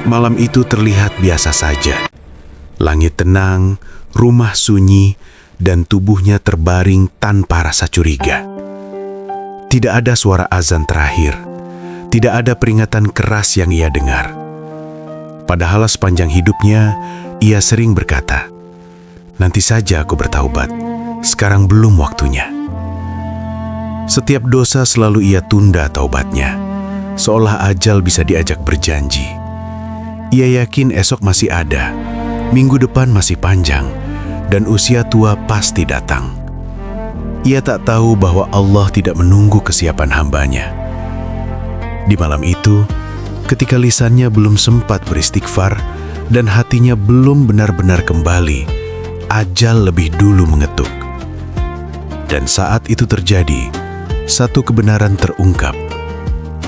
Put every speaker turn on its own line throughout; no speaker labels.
Malam itu terlihat biasa saja. Langit tenang, rumah sunyi, dan tubuhnya terbaring tanpa rasa curiga. Tidak ada suara azan terakhir. Tidak ada peringatan keras yang ia dengar. Padahal sepanjang hidupnya, ia sering berkata, "Nanti saja aku bertaubat, sekarang belum waktunya." Setiap dosa selalu ia tunda taubatnya, seolah ajal bisa diajak berjanji. Ia yakin esok masih ada, minggu depan masih panjang, dan usia tua pasti datang. Ia tak tahu bahwa Allah tidak menunggu kesiapan hambanya. Di malam itu, ketika lisannya belum sempat beristighfar dan hatinya belum benar-benar kembali, ajal lebih dulu mengetuk. Dan saat itu terjadi, satu kebenaran terungkap.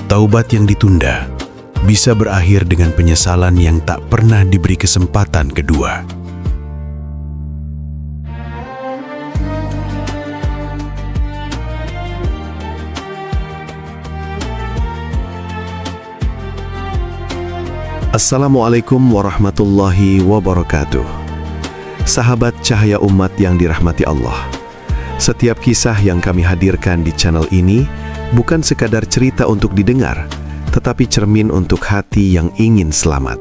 Taubat yang ditunda bisa berakhir dengan penyesalan yang tak pernah diberi kesempatan kedua.
Assalamualaikum warahmatullahi wabarakatuh. Sahabat Cahaya Umat yang dirahmati Allah, setiap kisah yang kami hadirkan di channel ini bukan sekadar cerita untuk didengar, tetapi cermin untuk hati yang ingin selamat.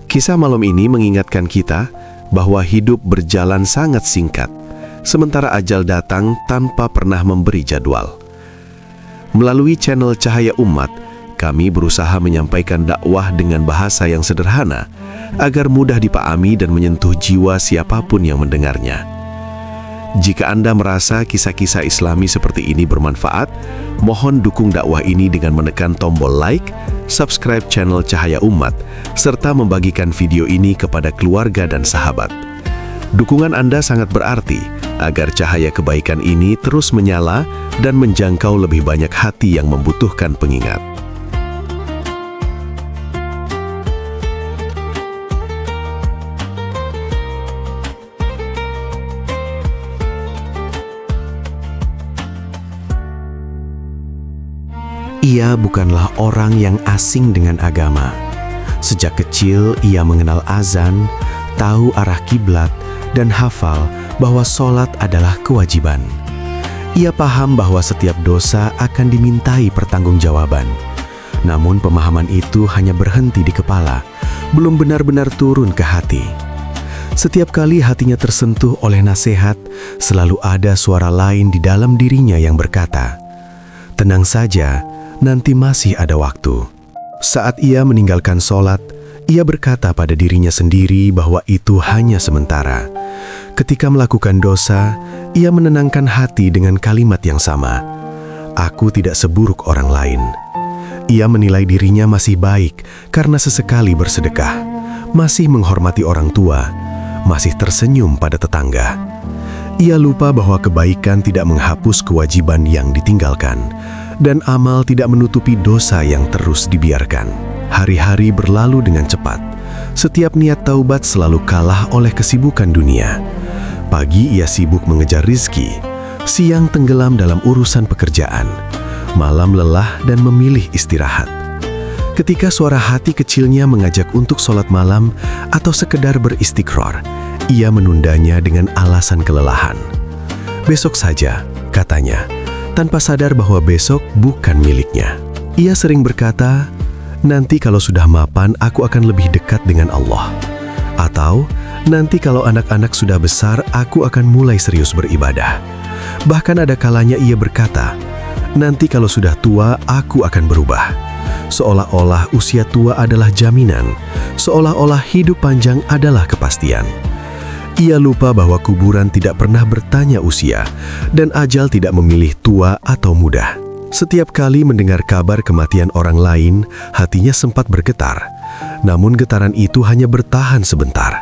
Kisah malam ini mengingatkan kita bahwa hidup berjalan sangat singkat, sementara ajal datang tanpa pernah memberi jadwal. Melalui channel Cahaya Umat, kami berusaha menyampaikan dakwah dengan bahasa yang sederhana, agar mudah dipahami dan menyentuh jiwa siapapun yang mendengarnya. Jika Anda merasa kisah-kisah Islami seperti ini bermanfaat, mohon dukung dakwah ini dengan menekan tombol like, subscribe channel Cahaya Umat, serta membagikan video ini kepada keluarga dan sahabat. Dukungan Anda sangat berarti agar cahaya kebaikan ini terus menyala dan menjangkau lebih banyak hati yang membutuhkan pengingat.
Ia bukanlah orang yang asing dengan agama. Sejak kecil ia mengenal azan, tahu arah kiblat, dan hafal bahwa sholat adalah kewajiban. Ia paham bahwa setiap dosa akan dimintai pertanggungjawaban. Namun pemahaman itu hanya berhenti di kepala, belum benar-benar turun ke hati. Setiap kali hatinya tersentuh oleh nasihat, selalu ada suara lain di dalam dirinya yang berkata, "Tenang saja, nanti masih ada waktu." Saat ia meninggalkan sholat, ia berkata pada dirinya sendiri bahwa itu hanya sementara. Ketika melakukan dosa, ia menenangkan hati dengan kalimat yang sama, "Aku tidak seburuk orang lain." Ia menilai dirinya masih baik karena sesekali bersedekah, masih menghormati orang tua, masih tersenyum pada tetangga. Ia lupa bahwa kebaikan tidak menghapus kewajiban yang ditinggalkan, dan amal tidak menutupi dosa yang terus dibiarkan. Hari-hari berlalu dengan cepat. Setiap niat taubat selalu kalah oleh kesibukan dunia. Pagi ia sibuk mengejar rizki, siang tenggelam dalam urusan pekerjaan, malam lelah dan memilih istirahat. Ketika suara hati kecilnya mengajak untuk sholat malam atau sekedar beristighfar, ia menundanya dengan alasan kelelahan. "Besok saja," katanya, tanpa sadar bahwa besok bukan miliknya. Ia sering berkata, "Nanti kalau sudah mapan, aku akan lebih dekat dengan Allah." Atau, "Nanti kalau anak-anak sudah besar, aku akan mulai serius beribadah." Bahkan ada kalanya ia berkata, "Nanti kalau sudah tua, aku akan berubah." Seolah-olah usia tua adalah jaminan, seolah-olah hidup panjang adalah kepastian. Ia lupa bahwa kuburan tidak pernah bertanya usia, dan ajal tidak memilih tua atau muda. Setiap kali mendengar kabar kematian orang lain, hatinya sempat bergetar. Namun getaran itu hanya bertahan sebentar.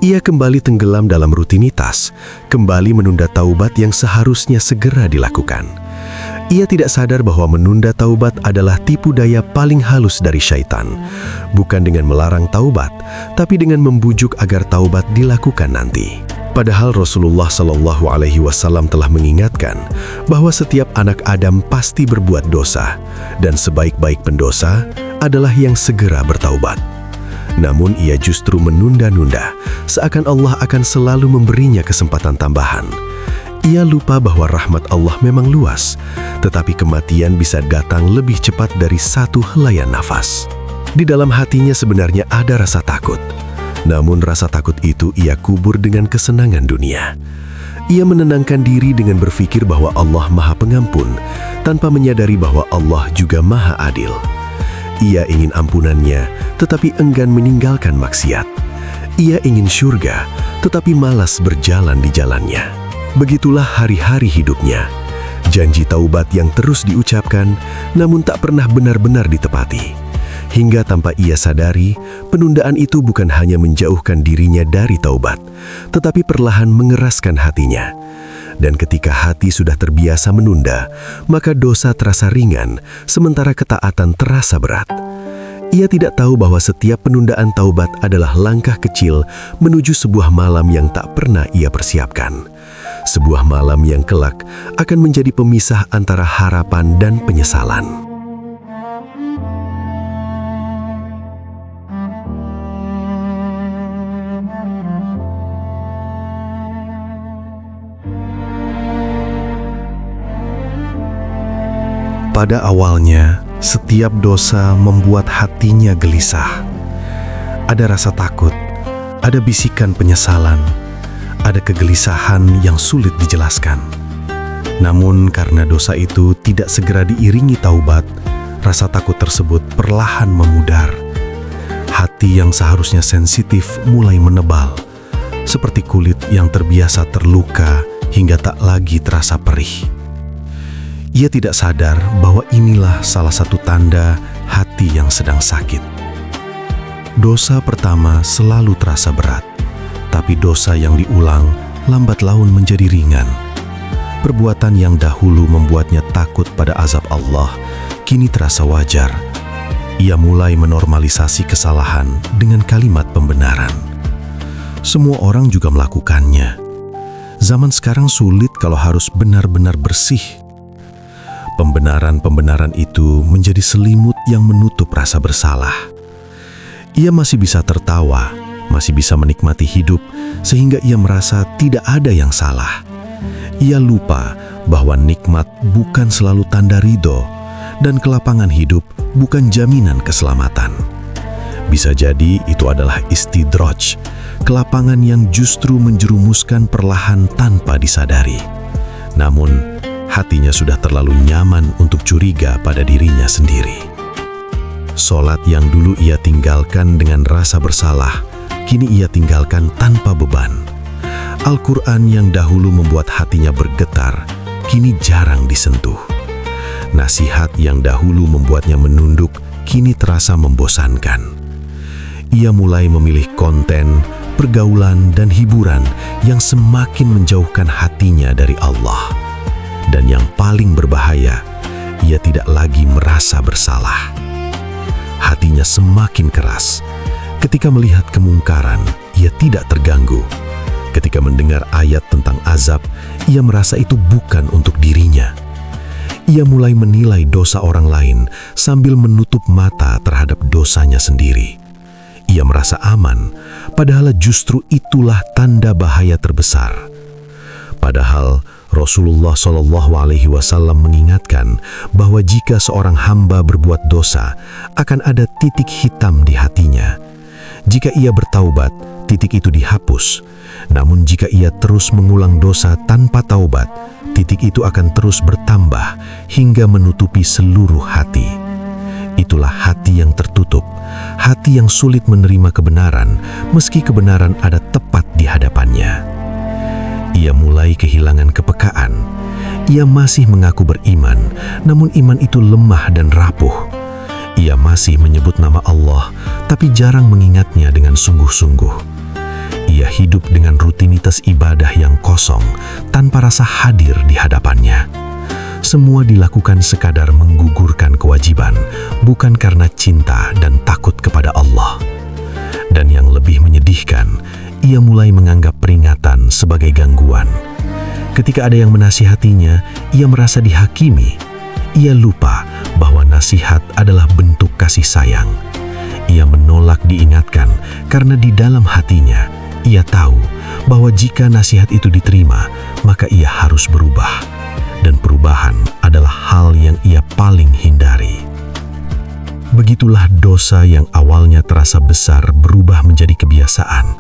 Ia kembali tenggelam dalam rutinitas, kembali menunda taubat yang seharusnya segera dilakukan. Ia tidak sadar bahwa menunda taubat adalah tipu daya paling halus dari syaitan. Bukan dengan melarang taubat, tapi dengan membujuk agar taubat dilakukan nanti. Padahal Rasulullah SAW telah mengingatkan bahwa setiap anak Adam pasti berbuat dosa, dan sebaik-baik pendosa adalah yang segera bertaubat.
Namun ia justru menunda-nunda, seakan Allah akan selalu memberinya kesempatan tambahan. Ia lupa bahwa rahmat Allah memang luas, tetapi kematian bisa datang lebih cepat dari satu helaian nafas. Di dalam hatinya sebenarnya ada rasa takut. Namun rasa takut itu ia kubur dengan kesenangan dunia. Ia menenangkan diri dengan berpikir bahwa Allah Maha Pengampun, tanpa menyadari bahwa Allah juga Maha Adil. Ia ingin ampunannya, tetapi enggan meninggalkan maksiat. Ia ingin syurga, tetapi malas berjalan di jalannya. Begitulah hari-hari hidupnya. Janji taubat yang terus diucapkan, namun tak pernah benar-benar ditepati. Hingga tanpa ia sadari, penundaan itu bukan hanya menjauhkan dirinya dari taubat, tetapi perlahan mengeraskan hatinya. Dan ketika hati sudah terbiasa menunda, maka dosa terasa ringan, sementara ketaatan terasa berat. Ia tidak tahu bahwa setiap penundaan taubat adalah langkah kecil menuju sebuah malam yang tak pernah ia persiapkan. Sebuah malam yang kelak akan menjadi pemisah antara harapan dan penyesalan.
Pada awalnya, setiap dosa membuat hatinya gelisah. Ada rasa takut, ada bisikan penyesalan, ada kegelisahan yang sulit dijelaskan. Namun karena dosa itu tidak segera diiringi taubat, rasa takut tersebut perlahan memudar. Hati yang seharusnya sensitif mulai menebal, seperti kulit yang terbiasa terluka hingga tak lagi terasa perih. Ia tidak sadar bahwa inilah salah satu tanda hati yang sedang sakit. Dosa pertama selalu terasa berat, tapi dosa yang diulang lambat laun menjadi ringan. Perbuatan yang dahulu membuatnya takut pada azab Allah, kini terasa wajar. Ia mulai menormalisasi kesalahan dengan kalimat pembenaran. Semua orang juga melakukannya. Zaman sekarang sulit kalau harus benar-benar bersih. Pembenaran-pembenaran itu menjadi selimut yang menutup rasa bersalah. Ia masih bisa tertawa, masih bisa menikmati hidup, sehingga ia merasa tidak ada yang salah. Ia lupa bahwa nikmat bukan selalu tanda ridho, dan kelapangan hidup bukan jaminan keselamatan. Bisa jadi itu adalah istidraj, kelapangan yang justru menjerumuskan perlahan tanpa disadari. Namun, hatinya sudah terlalu nyaman untuk curiga pada dirinya sendiri. Solat yang dulu ia tinggalkan dengan rasa bersalah, kini ia tinggalkan tanpa beban. Al-Quran yang dahulu membuat hatinya bergetar, kini jarang disentuh. Nasihat yang dahulu membuatnya menunduk, kini terasa membosankan. Ia mulai memilih konten, pergaulan, dan hiburan yang semakin menjauhkan hatinya dari Allah. Dan yang paling berbahaya, ia tidak lagi merasa bersalah. Hatinya semakin keras. Ketika melihat kemungkaran, ia tidak terganggu. Ketika mendengar ayat tentang azab, ia merasa itu bukan untuk dirinya. Ia mulai menilai dosa orang lain sambil menutup mata terhadap dosanya sendiri. Ia merasa aman, padahal justru itulah tanda bahaya terbesar. Padahal Rasulullah SAW mengingatkan bahwa jika seorang hamba berbuat dosa, akan ada titik hitam di hatinya. Jika ia bertaubat, titik itu dihapus. Namun jika ia terus mengulang dosa tanpa taubat, titik itu akan terus bertambah hingga menutupi seluruh hati. Itulah hati yang tertutup, hati yang sulit menerima kebenaran, meski kebenaran ada tepat di hadapannya. Ia mulai kehilangan kepekaan. Ia masih mengaku beriman, namun iman itu lemah dan rapuh. Ia masih menyebut nama Allah, tapi jarang mengingatnya dengan sungguh-sungguh. Ia hidup dengan rutinitas ibadah yang kosong, tanpa rasa hadir di hadapannya. Semua dilakukan sekadar menggugurkan kewajiban, bukan karena cinta dan takut kepada Allah. Dan yang lebih menyedihkan, ia mulai menganggap peringatan sebagai gangguan. Ketika ada yang menasihatinya, ia merasa dihakimi. Ia lupa bahwa nasihat adalah bentuk kasih sayang.
Ia menolak diingatkan karena di dalam hatinya ia tahu bahwa jika nasihat itu diterima, maka ia harus berubah. Dan perubahan adalah hal yang ia paling hindari. Begitulah dosa yang awalnya terasa besar berubah menjadi kebiasaan,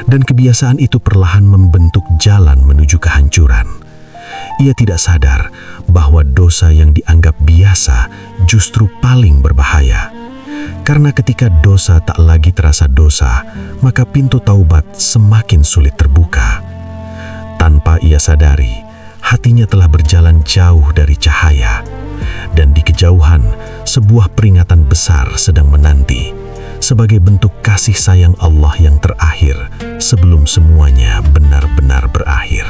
dan kebiasaan itu perlahan membentuk jalan menuju kehancuran. Ia tidak sadar bahwa dosa yang dianggap biasa justru paling berbahaya. Karena ketika dosa tak lagi terasa dosa, maka pintu taubat semakin sulit terbuka. Tanpa ia sadari, hatinya telah berjalan jauh dari cahaya, dan di kejauhan sebuah peringatan besar sedang menanti sebagai bentuk kasih sayang Allah yang terakhir sebelum semuanya benar-benar berakhir.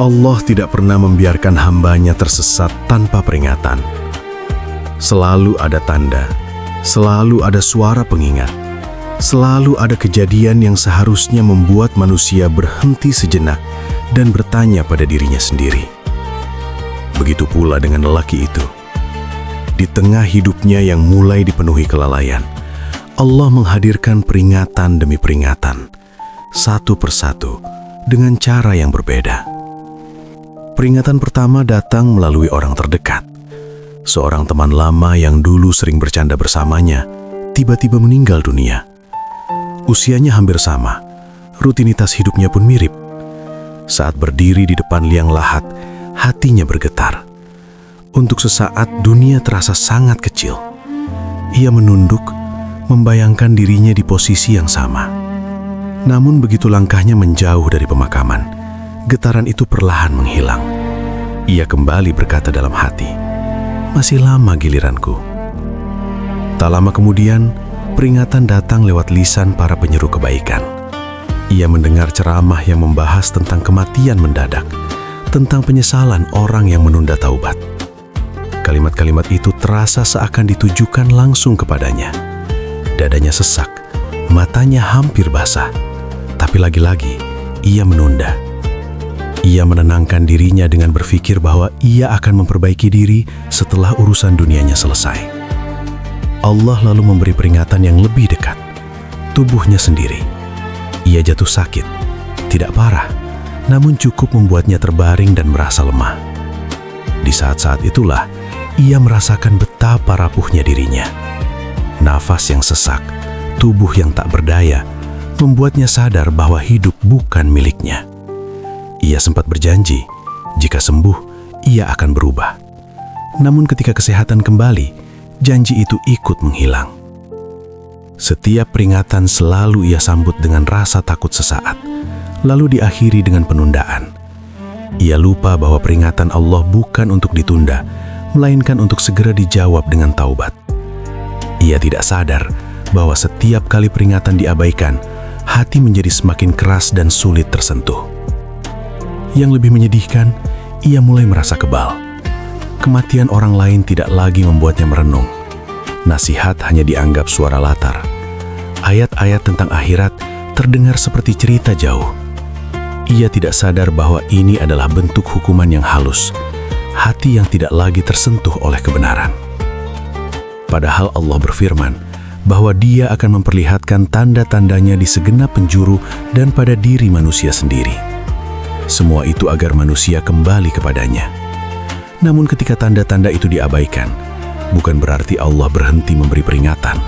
Allah tidak pernah membiarkan hambanya tersesat tanpa peringatan. Selalu ada tanda, selalu ada suara pengingat, selalu ada kejadian yang seharusnya membuat manusia berhenti sejenak dan bertanya pada dirinya sendiri. Begitu pula dengan lelaki itu. Di tengah hidupnya yang mulai dipenuhi kelalaian, Allah menghadirkan peringatan demi peringatan, satu persatu, dengan cara yang berbeda. Peringatan pertama datang melalui orang terdekat. Seorang teman lama yang dulu sering bercanda bersamanya, tiba-tiba meninggal dunia. Usianya hampir sama, rutinitas hidupnya pun mirip. Saat berdiri di depan liang lahat, hatinya bergetar. Untuk sesaat dunia terasa sangat kecil. Ia menunduk, membayangkan dirinya di posisi yang sama. Namun begitu langkahnya menjauh dari pemakaman, getaran itu perlahan menghilang. Ia kembali berkata dalam hati, "Masih lama giliranku." Tak lama kemudian, peringatan datang lewat lisan para penyeru kebaikan. Ia mendengar ceramah yang membahas tentang kematian mendadak, tentang penyesalan orang yang menunda taubat. Kalimat-kalimat itu terasa seakan ditujukan langsung kepadanya. Dadanya sesak, matanya hampir basah, tapi lagi-lagi ia menunda. Ia menenangkan dirinya dengan berpikir bahwa ia akan memperbaiki diri setelah urusan dunianya selesai. Allah lalu memberi peringatan yang lebih dekat, tubuhnya sendiri. Ia jatuh sakit, tidak parah, namun cukup membuatnya terbaring dan merasa lemah. Di saat-saat itulah, ia merasakan betapa rapuhnya dirinya. Nafas yang sesak, tubuh yang tak berdaya, membuatnya sadar bahwa hidup bukan miliknya. Ia sempat berjanji, jika sembuh, ia akan berubah. Namun ketika kesehatan kembali, janji itu ikut menghilang. Setiap peringatan selalu ia sambut dengan rasa takut sesaat, lalu diakhiri dengan penundaan. Ia lupa bahwa peringatan Allah bukan untuk ditunda, melainkan untuk segera dijawab dengan taubat. Ia tidak sadar bahwa setiap kali peringatan diabaikan, hati menjadi semakin keras dan sulit tersentuh. Yang lebih menyedihkan, ia mulai merasa kebal. Kematian orang lain tidak lagi membuatnya merenung. Nasihat hanya dianggap suara latar. Ayat-ayat tentang akhirat terdengar seperti cerita jauh. Ia tidak sadar bahwa ini adalah bentuk hukuman yang halus, hati yang tidak lagi tersentuh oleh kebenaran. Padahal Allah berfirman bahwa Dia akan memperlihatkan tanda-tandanya di segenap penjuru dan pada diri manusia sendiri. Semua itu agar manusia kembali kepadanya. Namun ketika tanda-tanda itu diabaikan, bukan berarti Allah berhenti memberi peringatan,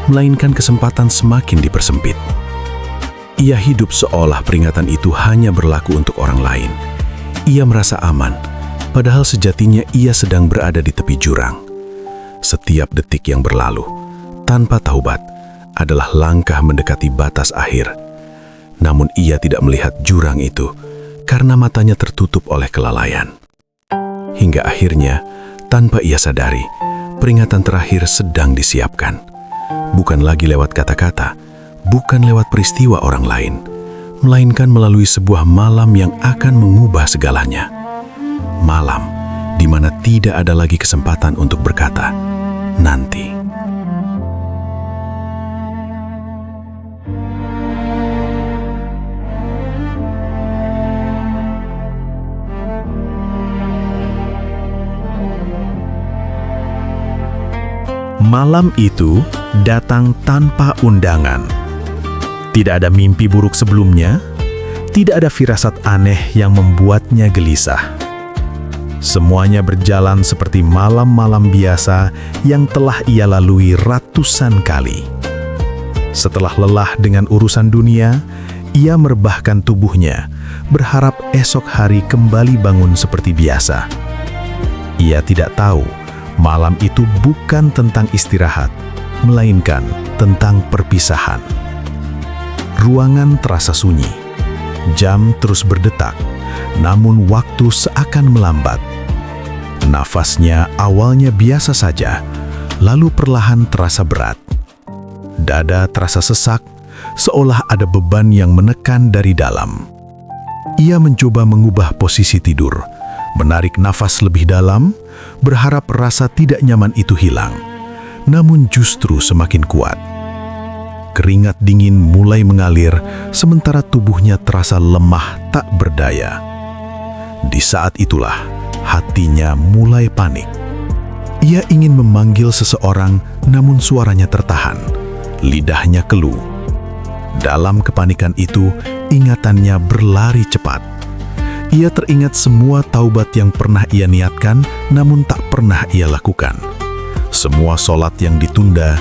melainkan kesempatan semakin dipersempit. Ia hidup seolah peringatan itu hanya berlaku untuk orang lain. Ia merasa aman, padahal sejatinya ia sedang berada di tepi jurang. Setiap detik yang berlalu, tanpa taubat, adalah langkah mendekati batas akhir. Namun ia tidak melihat jurang itu, karena matanya tertutup oleh kelalaian. Hingga akhirnya, tanpa ia sadari, peringatan terakhir sedang disiapkan. Bukan lagi lewat kata-kata, bukan lewat peristiwa orang lain, melainkan melalui sebuah malam yang akan mengubah segalanya. Malam di mana tidak ada lagi kesempatan untuk berkata, nanti.
Malam itu datang tanpa undangan. Tidak ada mimpi buruk sebelumnya, tidak ada firasat aneh yang membuatnya gelisah. Semuanya berjalan seperti malam-malam biasa yang telah ia lalui ratusan kali. Setelah lelah dengan urusan dunia, ia merebahkan tubuhnya, berharap esok hari kembali bangun seperti biasa. Ia tidak tahu malam itu bukan tentang istirahat, melainkan tentang perpisahan. Ruangan terasa sunyi, jam terus berdetak, namun waktu seakan melambat. Nafasnya awalnya biasa saja, lalu perlahan terasa berat. Dada terasa sesak, seolah ada beban yang menekan dari dalam. Ia mencoba mengubah posisi tidur, menarik nafas lebih dalam, berharap rasa tidak nyaman itu hilang, namun justru semakin kuat. Keringat dingin mulai mengalir, sementara tubuhnya terasa lemah tak berdaya. Di saat itulah, hatinya mulai panik. Ia ingin memanggil seseorang, namun suaranya tertahan. Lidahnya keluh. Dalam kepanikan itu, ingatannya berlari cepat. Ia teringat semua taubat yang pernah ia niatkan, namun tak pernah ia lakukan. Semua sholat yang ditunda,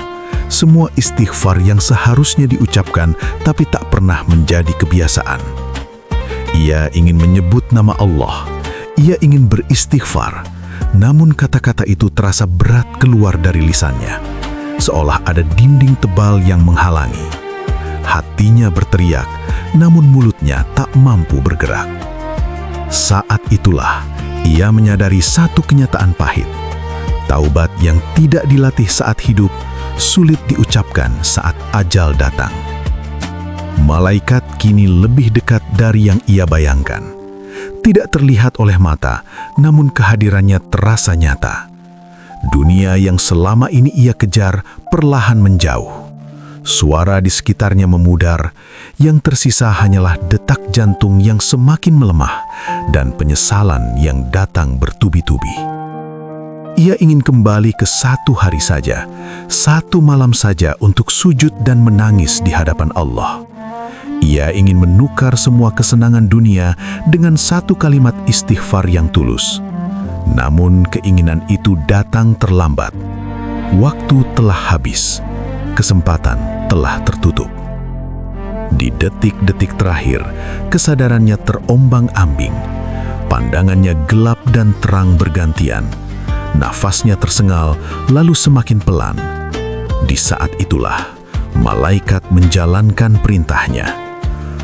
semua istighfar yang seharusnya diucapkan, tapi tak pernah menjadi kebiasaan. Ia ingin menyebut nama Allah. Ia ingin beristighfar, namun kata-kata itu terasa berat keluar dari lisannya, seolah ada dinding tebal yang menghalangi. Hatinya berteriak, namun mulutnya tak mampu bergerak. Saat itulah ia menyadari satu kenyataan pahit. Taubat yang tidak dilatih saat hidup sulit diucapkan saat ajal datang. Malaikat kini lebih dekat dari yang ia bayangkan. Tidak terlihat oleh mata, namun kehadirannya terasa nyata. Dunia yang selama ini ia kejar perlahan menjauh. Suara di sekitarnya memudar, yang tersisa hanyalah detak jantung yang semakin melemah dan penyesalan yang datang bertubi-tubi. Ia ingin kembali ke satu hari saja, satu malam saja untuk sujud dan menangis di hadapan Allah. Ia ingin menukar semua kesenangan dunia dengan satu kalimat istighfar yang tulus. Namun keinginan itu datang terlambat. Waktu telah habis, kesempatan telah tertutup. Di detik-detik terakhir, kesadarannya terombang-ambing. Pandangannya gelap dan terang bergantian. Nafasnya tersengal, lalu semakin pelan. Di saat itulah, malaikat menjalankan perintahnya.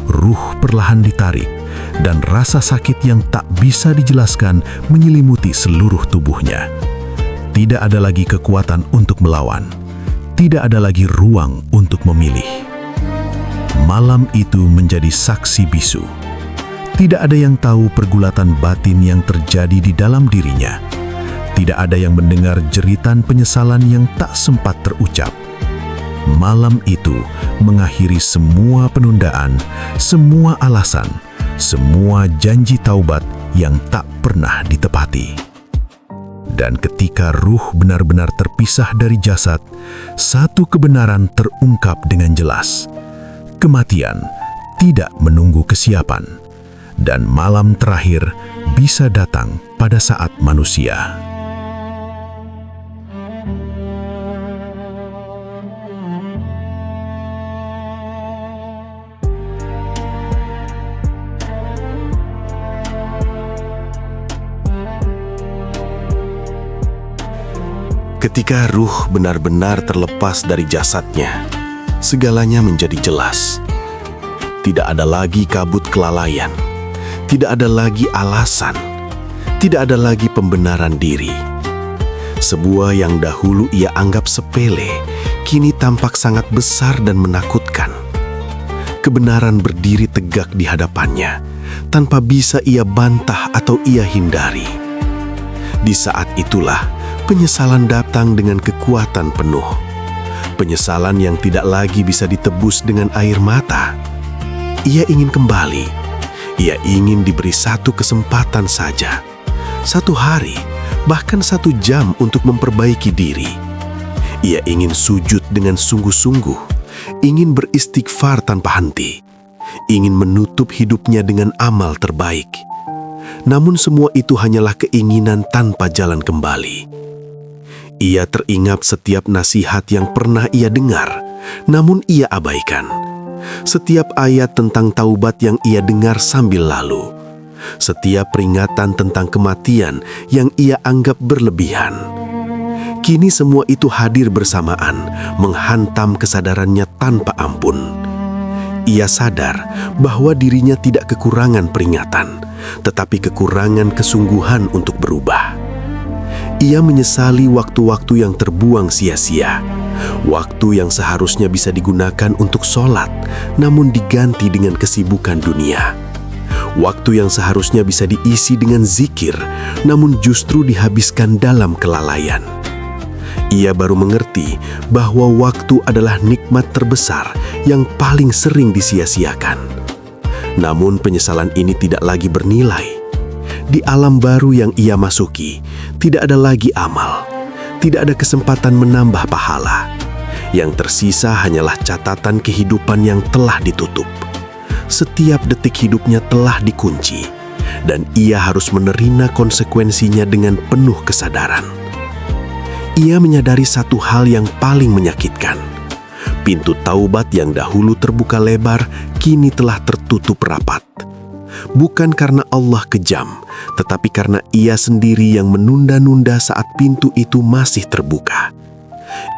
Ruh perlahan ditarik, dan rasa sakit yang tak bisa dijelaskan menyelimuti seluruh tubuhnya. Tidak ada lagi kekuatan untuk melawan. Tidak ada lagi ruang untuk memilih. Malam itu menjadi saksi bisu. Tidak ada yang tahu pergulatan batin yang terjadi di dalam dirinya. Tidak ada yang mendengar jeritan penyesalan yang tak sempat terucap. Malam itu mengakhiri semua penundaan, semua alasan, semua janji taubat yang tak pernah ditepati. Dan ketika ruh benar-benar terpisah dari jasad, satu kebenaran terungkap dengan jelas. Kematian tidak menunggu kesiapan, dan malam terakhir bisa datang pada saat manusia.
Ketika ruh benar-benar terlepas dari jasadnya, segalanya menjadi jelas. Tidak ada lagi kabut kelalaian, tidak ada lagi alasan, tidak ada lagi pembenaran diri. Sebuah yang dahulu ia anggap sepele, kini tampak sangat besar dan menakutkan. Kebenaran berdiri tegak di hadapannya, tanpa bisa ia bantah atau ia hindari. Di saat itulah penyesalan datang dengan kekuatan penuh. Penyesalan yang tidak lagi bisa ditebus dengan air mata. Ia ingin kembali. Ia ingin diberi satu kesempatan saja. 1 hari, bahkan 1 jam untuk memperbaiki diri. Ia ingin sujud dengan sungguh-sungguh, ingin beristighfar tanpa henti, ingin menutup hidupnya dengan amal terbaik. Namun semua itu hanyalah keinginan tanpa jalan kembali. Ia teringat setiap nasihat yang pernah ia dengar, namun ia abaikan. Setiap ayat tentang taubat yang ia dengar sambil lalu. Setiap peringatan tentang kematian yang ia anggap berlebihan. Kini semua itu hadir bersamaan, menghantam kesadarannya tanpa ampun. Ia sadar bahwa dirinya tidak kekurangan peringatan, tetapi kekurangan kesungguhan untuk berubah. Ia menyesali waktu-waktu yang terbuang sia-sia, waktu yang seharusnya bisa digunakan untuk sholat, namun diganti dengan kesibukan dunia. Waktu yang seharusnya bisa diisi dengan zikir, namun justru dihabiskan dalam kelalaian. Ia baru mengerti bahwa waktu adalah nikmat terbesar yang paling sering disia-siakan. Namun penyesalan ini tidak lagi bernilai. Di alam baru yang ia masuki, tidak ada lagi amal, tidak ada kesempatan menambah pahala. Yang tersisa hanyalah catatan kehidupan yang telah ditutup. Setiap detik hidupnya telah dikunci, dan ia harus menerima konsekuensinya dengan penuh kesadaran. Ia menyadari satu hal yang paling menyakitkan. Pintu taubat yang dahulu terbuka lebar, kini telah tertutup rapat. Bukan karena Allah kejam, tetapi karena ia sendiri yang menunda-nunda saat pintu itu masih terbuka.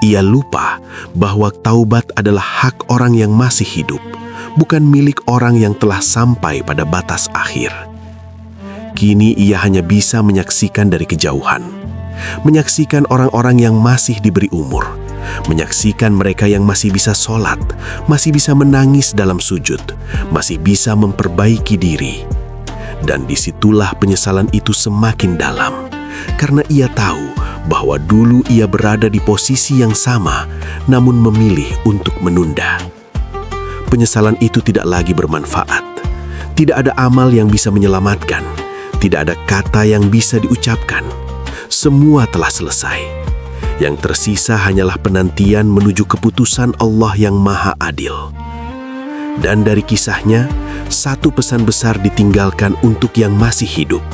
Ia lupa bahwa taubat adalah hak orang yang masih hidup, bukan milik orang yang telah sampai pada batas akhir. Kini ia hanya bisa menyaksikan dari kejauhan, menyaksikan orang-orang yang masih diberi umur, menyaksikan mereka yang masih bisa sholat, masih bisa menangis dalam sujud, masih bisa memperbaiki diri. Dan disitulah penyesalan itu semakin dalam, karena ia tahu bahwa dulu ia berada di posisi yang sama, namun memilih untuk menunda. Penyesalan itu tidak lagi bermanfaat. Tidak ada amal yang bisa menyelamatkan, tidak ada kata yang bisa diucapkan. Semua telah selesai. Yang tersisa hanyalah penantian menuju keputusan Allah yang Maha Adil. Dan dari kisahnya, satu pesan besar ditinggalkan untuk yang masih hidup.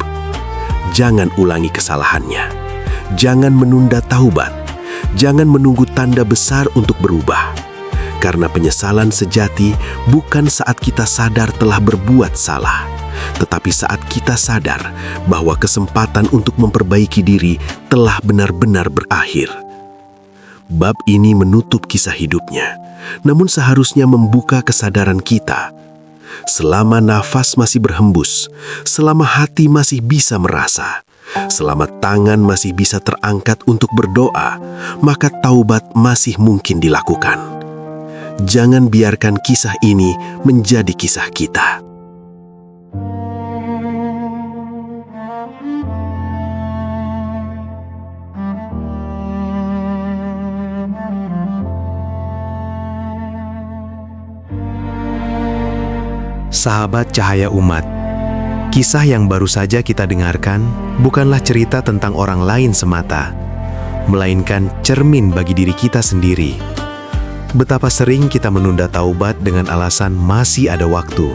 Jangan ulangi kesalahannya. Jangan menunda taubat. Jangan menunggu tanda besar untuk berubah. Karena penyesalan sejati bukan saat kita sadar telah berbuat salah, tetapi saat kita sadar bahwa kesempatan untuk memperbaiki diri telah benar-benar berakhir. Bab ini menutup kisah hidupnya, namun seharusnya membuka kesadaran kita. Selama nafas masih berhembus, selama hati masih bisa merasa, selama tangan masih bisa terangkat untuk berdoa, maka taubat masih mungkin dilakukan. Jangan biarkan kisah ini menjadi kisah kita.
Sahabat Cahaya Umat, kisah yang baru saja kita dengarkan bukanlah cerita tentang orang lain semata, melainkan cermin bagi diri kita sendiri. Betapa sering kita menunda taubat dengan alasan masih ada waktu,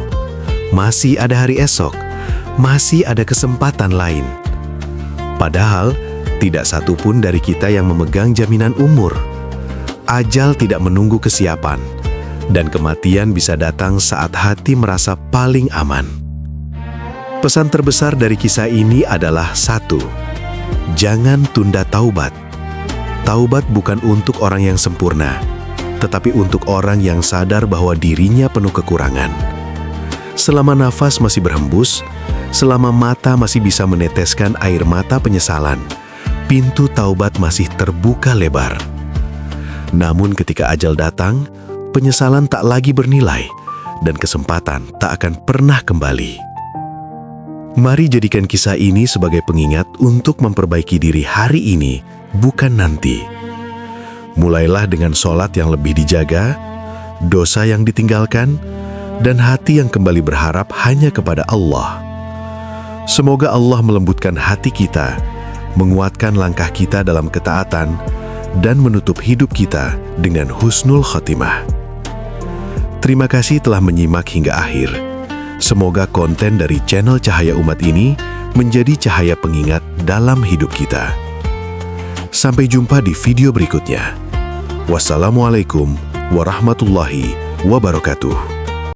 masih ada hari esok, masih ada kesempatan lain. Padahal, tidak satu pun dari kita yang memegang jaminan umur. Ajal tidak menunggu kesiapan, dan kematian bisa datang saat hati merasa paling aman. Pesan terbesar dari kisah ini adalah 1. Jangan tunda taubat. Taubat bukan untuk orang yang sempurna, tetapi untuk orang yang sadar bahwa dirinya penuh kekurangan. Selama nafas masih berhembus, selama mata masih bisa meneteskan air mata penyesalan, pintu taubat masih terbuka lebar. Namun ketika ajal datang, penyesalan tak lagi bernilai, dan kesempatan tak akan pernah kembali.
Mari jadikan kisah ini sebagai pengingat untuk memperbaiki diri hari ini, bukan nanti. Mulailah dengan sholat yang lebih dijaga, dosa yang ditinggalkan, dan hati yang kembali berharap hanya kepada Allah. Semoga Allah melembutkan hati kita, menguatkan langkah kita dalam ketaatan, dan menutup hidup kita dengan husnul khotimah. Terima kasih telah menyimak hingga akhir. Semoga konten dari channel Cahaya Umat ini menjadi cahaya pengingat dalam hidup kita. Sampai jumpa di video berikutnya. Wassalamualaikum warahmatullahi wabarakatuh.